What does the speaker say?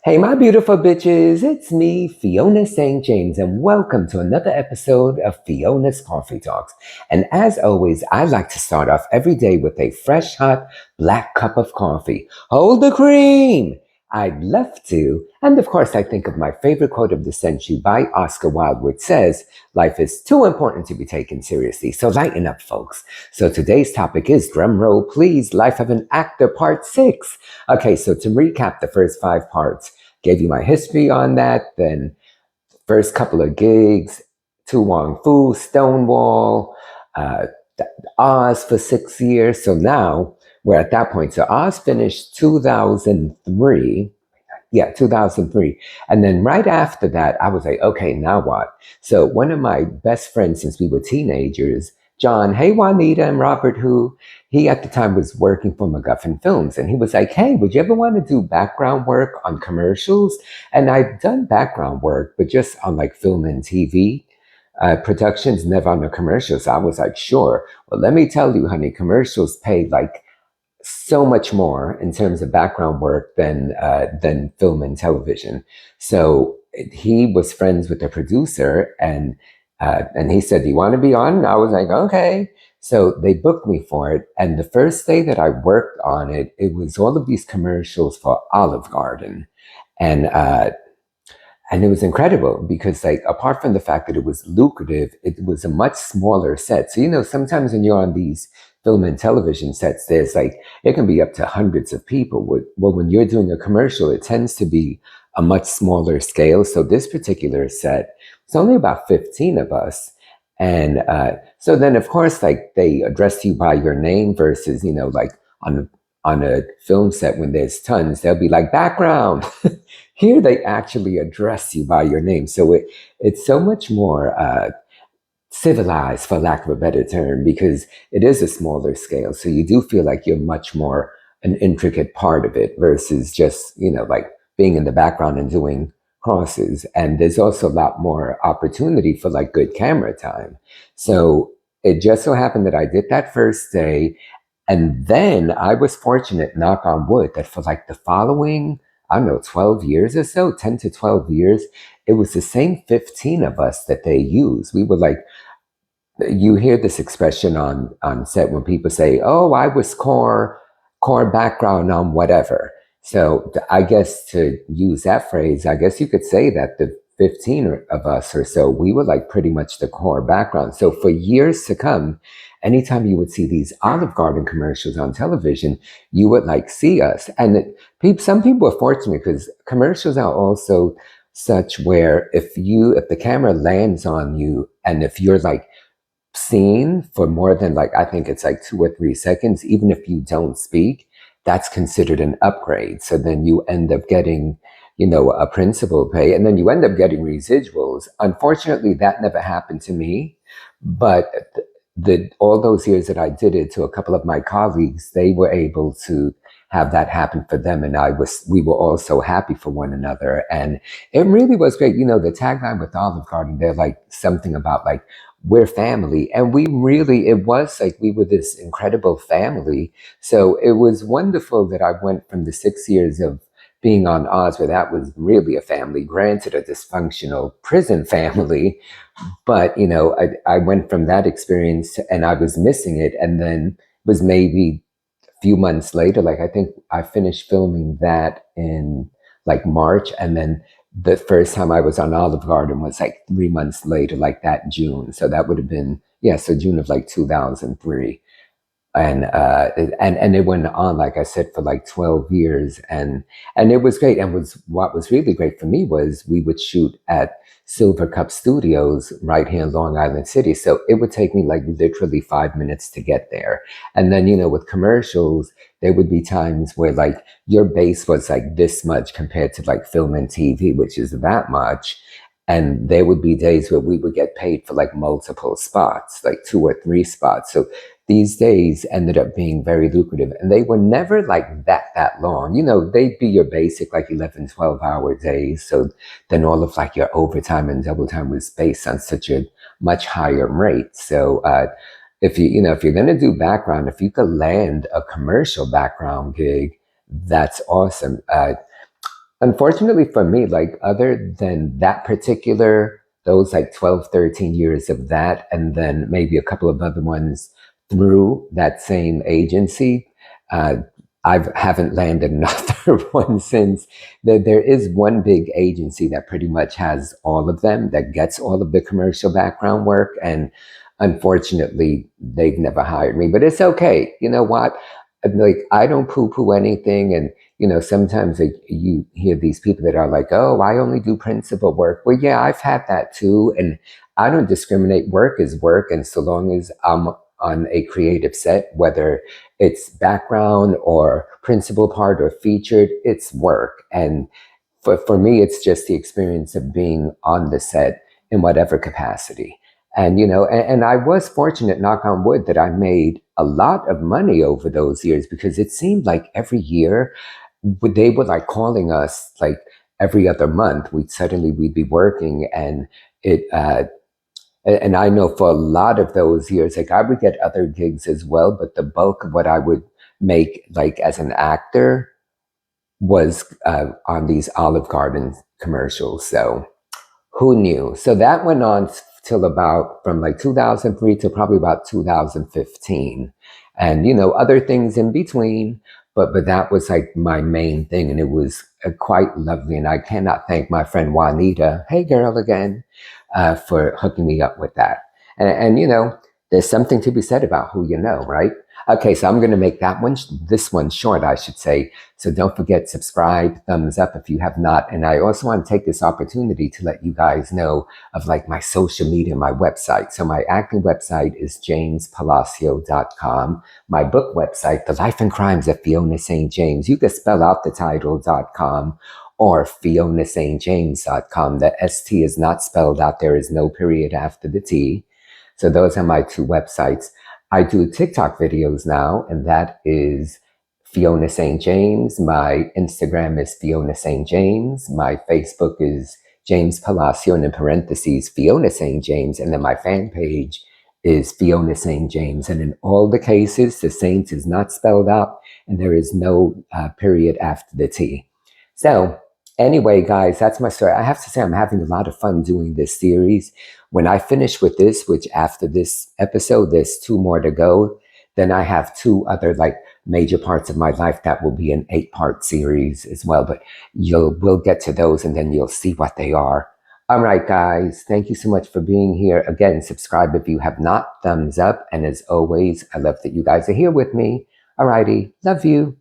Hey, my beautiful bitches, it's me, Fiona St. James, and welcome to another episode of Fiona's Coffee Talks. And as always, I like to start off every day with a fresh, hot, black cup of coffee. Hold the cream! I'd love to. And of course, I think of my favorite quote of the century by Oscar Wilde, which says, "Life is too important to be taken seriously." So lighten up, folks. So today's topic is, drum roll please, Life of an Actor Part 6. Okay, so to recap the first 5 parts, gave you my history on that, then first couple of gigs, Tu Wong Fu, Stonewall, uh, Oz for 6 years. So now we're at that point. So Oz finished 2003. Yeah, 2003. And then right after that, I was like, okay, now what? So one of my best friends since we were teenagers, John, hey, Juanita and Robert, who he at the time was working for MacGuffin Films. And he was like, hey, would you ever want to do background work on commercials? And I'd done background work, but just on like film and TV productions, never on a commercial. So I was like, sure. Well, let me tell you, honey, commercials pay like so much more in terms of background work than film and television. So he was friends with the producer, and he said, "Do you want to be on?" And I was like, "Okay." So they booked me for it, and the first day that I worked on it, it was all of these commercials for Olive Garden, and and it was incredible because, like, apart from the fact that it was lucrative, it was a much smaller set. So, sometimes when you're on these film and television sets, there's like, it can be up to hundreds of people. Well, when you're doing a commercial, it tends to be a much smaller scale. So this particular set, it's only about 15 of us. And so then, of course, like they address you by your name versus, like on a film set when there's tons, they'll be like background. Here they actually address you by your name. So it's so much more civilized, for lack of a better term, because it is a smaller scale. So you do feel like you're much more an intricate part of it versus just, like being in the background and doing crosses. And there's also a lot more opportunity for like good camera time. So it just so happened that I did that first day. And then I was fortunate, knock on wood, that for like the following, I don't know, 12 years or so, 10 to 12 years, it was the same 15 of us that they used. We were like, you hear this expression on set when people say, "Oh, I was core background on whatever." So I guess to use that phrase, I guess you could say that the 15 of us or so, we were like pretty much the core background. So for years to come, anytime you would see these Olive Garden commercials on television, you would like see us. And some people are fortunate because commercials are also such where if the camera lands on you and if you're like seen for more than like, I think it's like 2 or 3 seconds, even if you don't speak, that's considered an upgrade. So then you end up getting, a principal pay, and then you end up getting residuals. Unfortunately, that never happened to me, but all those years that I did it to a couple of my colleagues, they were able to have that happen for them, and we were all so happy for one another, and it really was great. The tagline with Olive Garden, they're like something about like, we're family. And it was like we were this incredible family. So it was wonderful that I went from the 6 years of being on Oz, where that was really a family, granted a dysfunctional prison family. But, I went from that experience and I was missing it. And then it was maybe a few months later, like I think I finished filming that in like March. And then the first time I was on Olive Garden was like 3 months later, like that June. So that would have been, yeah, so June of like 2003. And it went on, like I said, for like 12 years. And it was great. And what was really great for me was we would shoot at Silver Cup Studios right here in Long Island City. So it would take me like literally 5 minutes to get there. And then, with commercials, there would be times where like your base was like this much compared to like film and TV, which is that much. And there would be days where we would get paid for like multiple spots, like 2 or 3 spots. So these days ended up being very lucrative, and they were never like that long. They'd be your basic like 11, 12 hour days. So then all of like your overtime and double time was based on such a much higher rate. So if you're going to do background, if you could land a commercial background gig, that's awesome. Unfortunately for me, like other than that particular, those like 12, 13 years of that, and then maybe a couple of other ones through that same agency, uh, I haven't landed another one since. There is one big agency that pretty much has all of them, that gets all of the commercial background work. And unfortunately, they've never hired me, but it's okay. You know what? Like, I don't poo poo anything. And sometimes you hear these people that are like, oh, I only do principal work. Well, yeah, I've had that too. And I don't discriminate. Work is work. And so long as I'm on a creative set, whether it's background or principal part or featured, it's work. And for me, it's just the experience of being on the set in whatever capacity. And, and I was fortunate, knock on wood, that I made a lot of money over those years, because it seemed like every year they were like calling us like every other month. We'd be working, and and I know for a lot of those years, like I would get other gigs as well, but the bulk of what I would make, like as an actor, was on these Olive Garden commercials. So who knew? So that went on till about from like 2003 to probably about 2015, and other things in between. But that was like my main thing, and it was quite lovely. And I cannot thank my friend Juanita, hey girl again, for hooking me up with that. And there's something to be said about who you know, right? Okay, so I'm going to make this one short, I should say. So don't forget, subscribe, thumbs up if you have not. And I also want to take this opportunity to let you guys know of like my social media, my website. So my acting website is jamespalacio.com. My book website, The Life and Crimes of Fiona St. James. You can spell out the title.com or FionaSt. James.com. The ST is not spelled out. There is no period after the T. So those are my two websites. I do TikTok videos now, and that is Fiona St. James. My Instagram is Fiona St. James. My Facebook is James Palacio, and in parentheses, Fiona St. James. And then my fan page is Fiona St. James. And in all the cases, the Saint is not spelled out, and there is no period after the T. So anyway, guys, that's my story. I have to say, I'm having a lot of fun doing this series. When I finish with this, which after this episode, there's 2 more to go, then I have 2 other like major parts of my life that will be an 8-part series as well. But we'll get to those, and then you'll see what they are. All right, guys, thank you so much for being here. Again, subscribe if you have not, thumbs up. And as always, I love that you guys are here with me. All righty, love you.